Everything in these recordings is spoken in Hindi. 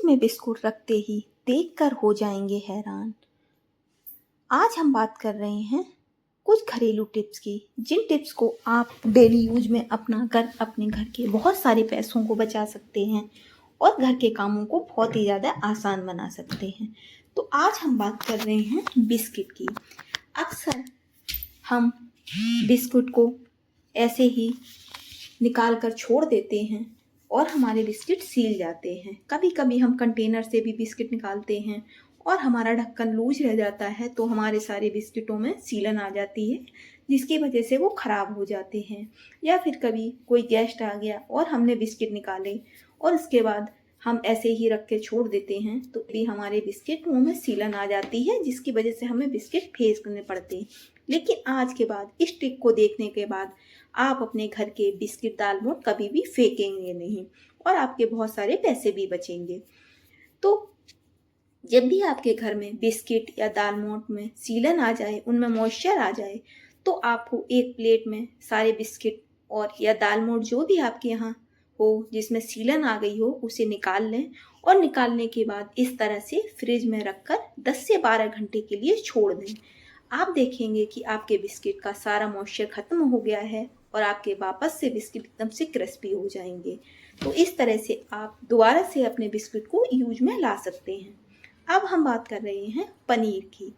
में बिस्कुट रखते ही देखकर हो जाएंगे हैरान। आज हम बात कर रहे हैं कुछ घरेलू टिप्स की, जिन टिप्स को आप डेली यूज में अपना कर अपने घर के बहुत सारे पैसों को बचा सकते हैं और घर के कामों को बहुत ही ज़्यादा आसान बना सकते हैं। तो आज हम बात कर रहे हैं बिस्किट की। अक्सर हम बिस्कुट को ऐसे ही निकाल कर छोड़ देते हैं और हमारे बिस्किट सील जाते हैं। कभी कभी हम कंटेनर से भी बिस्किट निकालते हैं और हमारा ढक्कन लूज रह जाता है, तो हमारे सारे बिस्किटों में सीलन आ जाती है, जिसकी वजह से वो ख़राब हो जाते हैं। या फिर कभी कोई गेस्ट आ गया और हमने बिस्किट निकाले और उसके बाद हम ऐसे ही रख के छोड़ देते हैं, तो भी हमारे बिस्किट मुंह में सीलन आ जाती है, जिसकी वजह से हमें बिस्किट फेंक करने पड़ते हैं। लेकिन आज के बाद इस ट्रिक को देखने के बाद आप अपने घर के बिस्किट दालमोट कभी भी फेंकेंगे नहीं और आपके बहुत सारे पैसे भी बचेंगे। तो जब भी आपके घर में बिस्किट या दालमोट में सीलन आ जाए, उनमें मॉइस्चर आ जाए, तो आपको एक प्लेट में सारे बिस्किट और या दालमोट जो भी आपके यहाँ हो जिसमें सीलन आ गई हो, उसे निकाल लें और निकालने के बाद इस तरह से फ्रिज में रखकर 10 से 12 घंटे के लिए छोड़ दें। आप देखेंगे कि आपके बिस्किट का सारा मॉइस्चर खत्म हो गया है और आपके वापस से बिस्किट एकदम से क्रिस्पी हो जाएंगे। तो इस तरह से आप दोबारा से अपने बिस्किट को यूज में ला सकते हैं। अब हम बात कर रहे हैं पनीर की।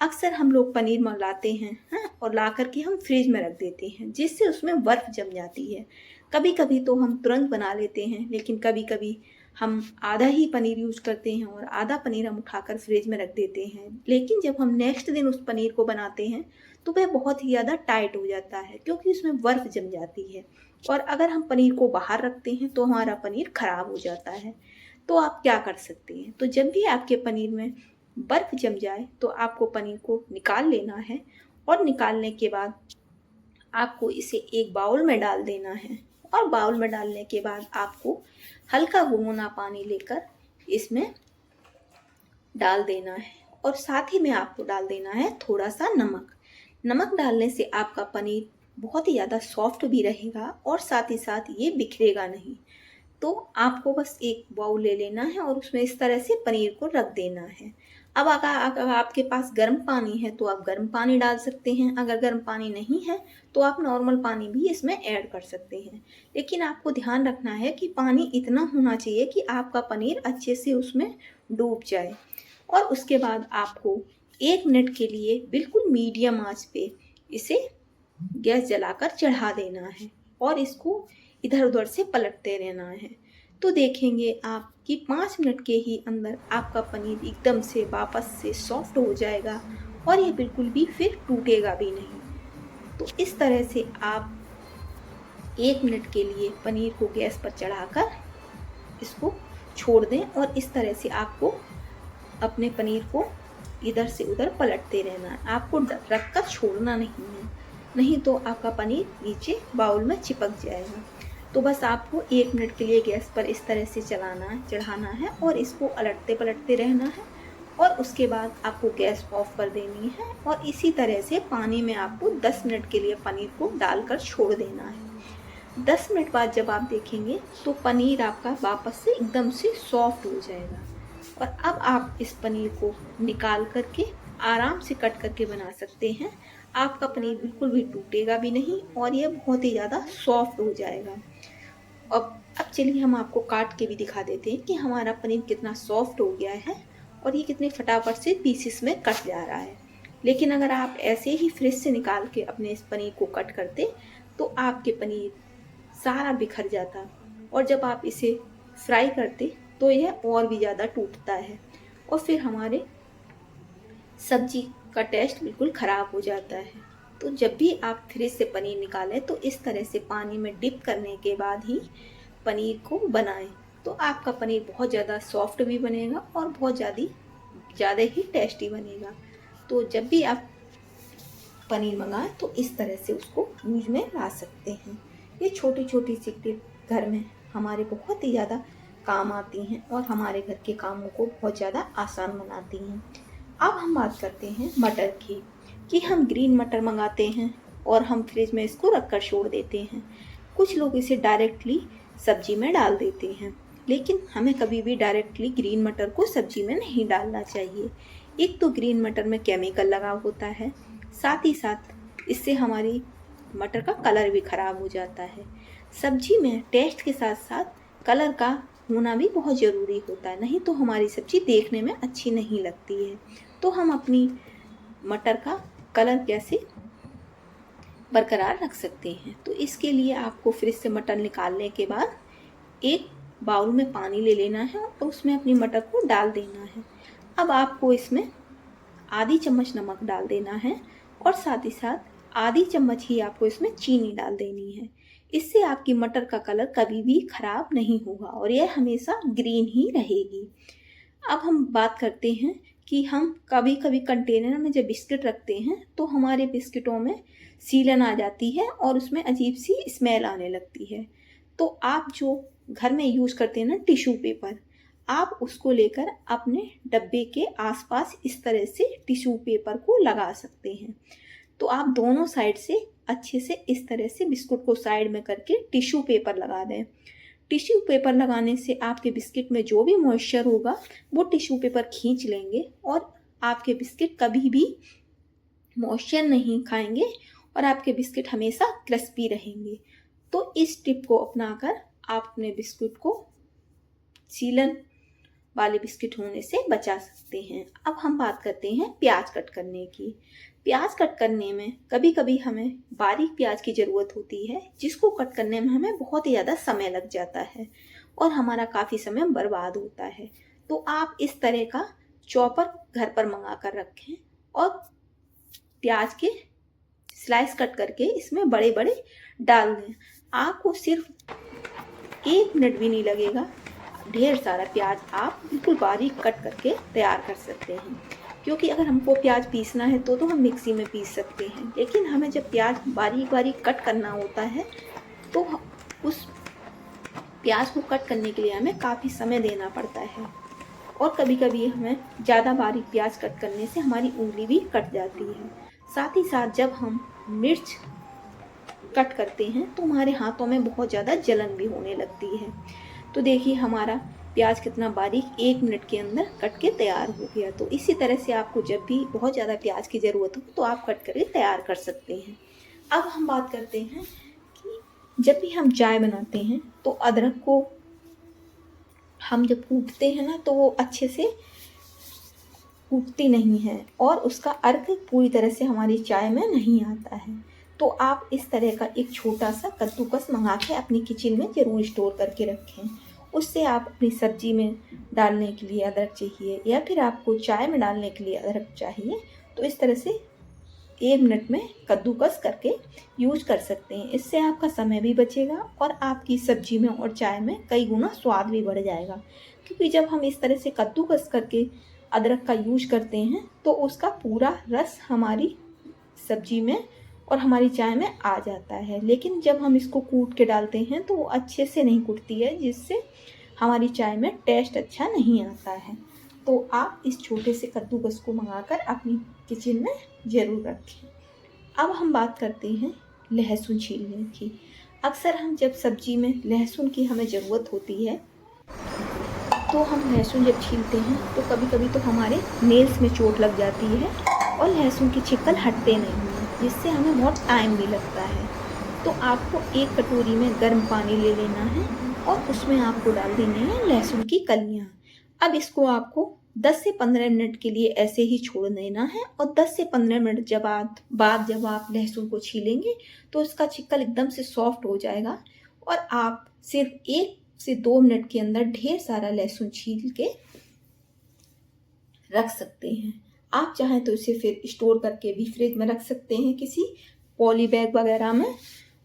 अक्सर हम लोग पनीर मंगाते हैं और ला करके हम फ्रिज में रख देते हैं, जिससे उसमें बर्फ़ जम जाती है। कभी कभी तो हम तुरंत बना लेते हैं, लेकिन कभी कभी हम आधा ही पनीर यूज करते हैं और आधा पनीर हम उठाकर फ्रिज में रख देते हैं। लेकिन जब हम नेक्स्ट दिन उस पनीर को बनाते हैं तो वह बहुत ही ज़्यादा टाइट हो जाता है, क्योंकि उसमें बर्फ़ जम जाती है। और अगर हम पनीर को बाहर रखते हैं तो हमारा पनीर ख़राब हो जाता है। तो आप क्या कर सकते हैं, तो जब भी आपके पनीर में बर्फ़ जम जाए तो आपको पनीर को निकाल लेना है और निकालने के बाद आपको इसे एक बाउल में डाल देना है। और बाउल में डालने के बाद आपको हल्का गुनगुना पानी लेकर इसमें डाल देना है और साथ ही में आपको डाल देना है थोड़ा सा नमक। नमक डालने से आपका पनीर बहुत ही ज़्यादा सॉफ्ट भी रहेगा और साथ ही साथ ये बिखरेगा नहीं। तो आपको बस एक बाउल ले लेना है और उसमें इस तरह से पनीर को रख देना है। अब अगर आपके पास गर्म पानी है तो आप गर्म पानी डाल सकते हैं, अगर गर्म पानी नहीं है तो आप नॉर्मल पानी भी इसमें ऐड कर सकते हैं। लेकिन आपको ध्यान रखना है कि पानी इतना होना चाहिए कि आपका पनीर अच्छे से उसमें डूब जाए। और उसके बाद आपको 1 मिनट के लिए बिल्कुल मीडियम आंच पे इसे गैस जलाकर चढ़ा देना है और इसको इधर उधर से पलटते रहना है। तो देखेंगे आप कि 5 मिनट के ही अंदर आपका पनीर एकदम से वापस से सॉफ्ट हो जाएगा और ये बिल्कुल भी फिर टूटेगा भी नहीं। तो इस तरह से आप 1 मिनट के लिए पनीर को गैस पर चढ़ाकर इसको छोड़ दें और इस तरह से आपको अपने पनीर को इधर से उधर पलटते रहना है। आपको रख कर छोड़ना नहीं है, नहीं तो आपका पनीर नीचे बाउल में चिपक जाएगा। तो बस आपको 1 मिनट के लिए गैस पर इस तरह से चढ़ाना है और इसको अलटते पलटते रहना है और उसके बाद आपको गैस ऑफ कर देनी है और इसी तरह से पानी में आपको 10 मिनट के लिए पनीर को डालकर छोड़ देना है। 10 मिनट बाद जब आप देखेंगे तो पनीर आपका वापस से एकदम से सॉफ्ट हो जाएगा और अब आप इस पनीर को निकाल करके आराम से कट करके बना सकते हैं। आपका पनीर बिल्कुल भी टूटेगा भी नहीं और ये बहुत ही ज़्यादा सॉफ्ट हो जाएगा। अब चलिए हम आपको काट के भी दिखा देते हैं कि हमारा पनीर कितना सॉफ्ट हो गया है और ये कितने फटाफट से पीसेस में कट जा रहा है। लेकिन अगर आप ऐसे ही फ्रिज से निकाल के अपने इस पनीर को कट करते तो आपके पनीर सारा बिखर जाता और जब आप इसे फ्राई करते तो यह और भी ज़्यादा टूटता है और फिर हमारे सब्जी का टेस्ट बिल्कुल ख़राब हो जाता है। तो जब भी आप फ्रिज से पनीर निकालें तो इस तरह से पानी में डिप करने के बाद ही पनीर को बनाएं, तो आपका पनीर बहुत ज़्यादा सॉफ्ट भी बनेगा और बहुत ज़्यादा ही टेस्टी बनेगा। तो जब भी आप पनीर मंगाएं तो इस तरह से उसको यूज में ला सकते हैं। ये छोटी छोटी सी टिप घर में हमारे बहुत ही ज़्यादा काम आती हैं और हमारे घर के कामों को बहुत ज़्यादा आसान बनाती हैं। अब हम बात करते हैं मटर की, कि हम ग्रीन मटर मंगाते हैं और हम फ्रिज में इसको रख कर छोड़ देते हैं। कुछ लोग इसे डायरेक्टली सब्जी में डाल देते हैं लेकिन हमें कभी भी डायरेक्टली ग्रीन मटर को सब्जी में नहीं डालना चाहिए। एक तो ग्रीन मटर में केमिकल लगा होता है, साथ ही साथ इससे हमारी मटर का कलर भी ख़राब हो जाता है। सब्जी में टेस्ट के साथ साथ कलर का होना भी बहुत ज़रूरी होता है, नहीं तो हमारी सब्ज़ी देखने में अच्छी नहीं लगती है। तो हम अपनी मटर का कलर कैसे बरकरार रख सकते हैं, तो इसके लिए आपको फ्रिज से मटर निकालने के बाद एक बाउल में पानी ले लेना है और उसमें अपनी मटर को डाल देना है। अब आपको इसमें आधी चम्मच नमक डाल देना है और साथ ही साथ आधी चम्मच ही आपको इसमें चीनी डाल देनी है। इससे आपकी मटर का कलर कभी भी ख़राब नहीं होगा और यह हमेशा ग्रीन ही रहेगी। अब हम बात करते हैं कि हम कभी कभी कंटेनर में जब बिस्किट रखते हैं तो हमारे बिस्किटों में सीलन आ जाती है और उसमें अजीब सी स्मेल आने लगती है। तो आप जो घर में यूज़ करते हैं ना टिश्यू पेपर, आप उसको लेकर अपने डब्बे के आसपास इस तरह से टिश्यू पेपर को लगा सकते हैं। तो आप दोनों साइड से अच्छे से इस तरह से बिस्कुट को साइड में करके टिश्यू पेपर लगा दें। टिश्यू पेपर लगाने से आपके बिस्किट में जो भी मॉइस्चर होगा वो टिश्यू पेपर खींच लेंगे और आपके बिस्किट कभी भी मॉइस्चर नहीं खाएंगे और आपके बिस्किट हमेशा क्रिस्पी रहेंगे। तो इस टिप को अपनाकर आप अपने बिस्कुट को सीलन वाले बिस्किट होने से बचा सकते हैं। अब हम बात करते हैं प्याज कट करने की। प्याज कट करने में कभी कभी हमें बारीक प्याज की ज़रूरत होती है, जिसको कट करने में हमें बहुत ही ज़्यादा समय लग जाता है और हमारा काफ़ी समय बर्बाद होता है। तो आप इस तरह का चॉपर घर पर मंगा कर रखें और प्याज के स्लाइस कट करके इसमें बड़े बड़े डाल दें। आपको सिर्फ 1 मिनट भी नहीं लगेगा, ढेर सारा प्याज आप बिल्कुल बारीक कट करके तैयार कर सकते हैं। क्योंकि अगर हमको प्याज पीसना है तो हम मिक्सी में पीस सकते हैं, लेकिन हमें जब प्याज बारीक बारीक कट करना होता है तो उस प्याज को कट करने के लिए हमें काफ़ी समय देना पड़ता है और कभी कभी हमें ज़्यादा बारीक प्याज कट करने से हमारी उंगली भी कट जाती है। साथ ही साथ जब हम मिर्च कट करते हैं तो हमारे हाथों में बहुत ज़्यादा जलन भी होने लगती है। तो देखिए हमारा प्याज कितना बारीक 1 मिनट के अंदर कट के तैयार हो गया। तो इसी तरह से आपको जब भी बहुत ज़्यादा प्याज की ज़रूरत हो तो आप कट करके तैयार कर सकते हैं। अब हम बात करते हैं कि जब भी हम चाय बनाते हैं तो अदरक को हम जब कूटते हैं ना तो वो अच्छे से कूटती नहीं है और उसका अर्क पूरी तरह से हमारी चाय में नहीं आता है। तो आप इस तरह का एक छोटा सा कद्दूकस मंगा के अपनी किचन में ज़रूर स्टोर करके रखें। उससे आप अपनी सब्जी में डालने के लिए अदरक चाहिए या फिर आपको चाय में डालने के लिए अदरक चाहिए तो इस तरह से 1 मिनट में कद्दूकस करके यूज कर सकते हैं। इससे आपका समय भी बचेगा और आपकी सब्जी में और चाय में कई गुना स्वाद भी बढ़ जाएगा। क्योंकि जब हम इस तरह से कद्दूकस करके अदरक का यूज करते हैं तो उसका पूरा रस हमारी सब्जी में और हमारी चाय में आ जाता है। लेकिन जब हम इसको कूट के डालते हैं तो वो अच्छे से नहीं कूटती है, जिससे हमारी चाय में टेस्ट अच्छा नहीं आता है। तो आप इस छोटे से कद्दूकस को मंगाकर अपनी किचन में ज़रूर रखें। अब हम बात करते हैं लहसुन छीलने की। अक्सर हम जब सब्जी में लहसुन की हमें ज़रूरत होती है तो हम लहसुन जब छीलते हैं तो कभी कभी तो हमारे नेल्स में चोट लग जाती है और लहसुन की छिकल हटते नहीं हैं, जिससे हमें बहुत टाइम भी लगता है। तो आपको एक कटोरी में गर्म पानी ले लेना है और उसमें आपको डाल देनी है लहसुन की कलियां। अब इसको आपको 10 से 15 मिनट के लिए ऐसे ही छोड़ देना है और 10 से 15 मिनट बाद जब आप लहसुन को छीलेंगे तो उसका छिकल एकदम से सॉफ्ट हो जाएगा और आप सिर्फ 1 से 2 मिनट के अंदर ढेर सारा लहसुन छील के रख सकते हैं। आप चाहें तो इसे फिर स्टोर करके भी फ्रिज में रख सकते हैं किसी पॉली बैग वगैरह में,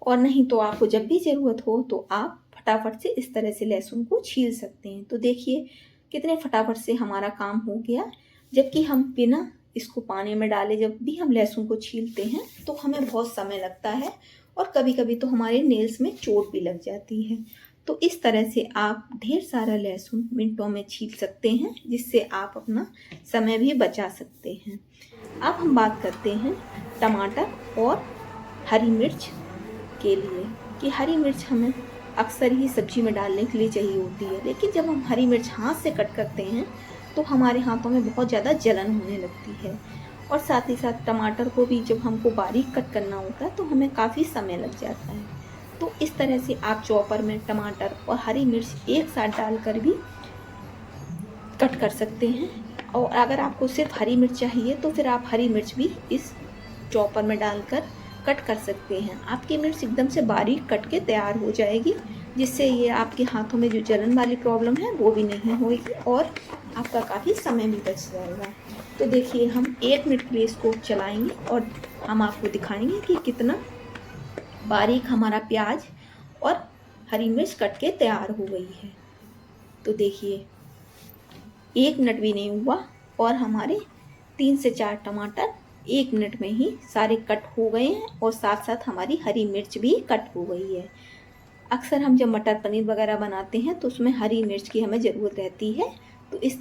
और नहीं तो आपको जब भी ज़रूरत हो तो आप फटाफट से इस तरह से लहसुन को छील सकते हैं। तो देखिए कितने फटाफट से हमारा काम हो गया, जबकि हम बिना इसको पानी में डाले जब भी हम लहसुन को छीलते हैं तो हमें बहुत समय लगता है और कभी कभी तो हमारे नेल्स में चोट भी लग जाती है। तो इस तरह से आप ढेर सारा लहसुन मिनटों में छील सकते हैं, जिससे आप अपना समय भी बचा सकते हैं। अब हम बात करते हैं टमाटर और हरी मिर्च के लिए कि हरी मिर्च हमें अक्सर ही सब्जी में डालने के लिए चाहिए होती है, लेकिन जब हम हरी मिर्च हाथ से कट करते हैं तो हमारे हाथों में बहुत ज़्यादा जलन होने लगती है। और साथ ही साथ टमाटर को भी जब हमको बारीक कट करना होता है तो हमें काफ़ी समय लग जाता है। तो इस तरह से आप चॉपर में टमाटर और हरी मिर्च एक साथ डालकर भी कट कर सकते हैं। और अगर आपको सिर्फ हरी मिर्च चाहिए तो फिर आप हरी मिर्च भी इस चॉपर में डालकर कट कर सकते हैं। आपकी मिर्च एकदम से बारीक कट के तैयार हो जाएगी, जिससे ये आपके हाथों में जो जलन वाली प्रॉब्लम है वो भी नहीं होगी और आपका काफ़ी समय भी बच जाएगा। तो देखिए हम 1 मिनट के लिए इसको चलाएंगे और हम आपको दिखाएंगे कि कितना बारीक हमारा प्याज और हरी मिर्च कट के तैयार हो गई है। तो देखिए 1 मिनट भी नहीं हुआ और हमारे 3 से 4 टमाटर 1 मिनट में ही सारे कट हो गए हैं और साथ साथ हमारी हरी मिर्च भी कट हो गई है। अक्सर हम जब मटर पनीर वगैरह बनाते हैं तो उसमें हरी मिर्च की हमें ज़रूरत रहती है। तो इस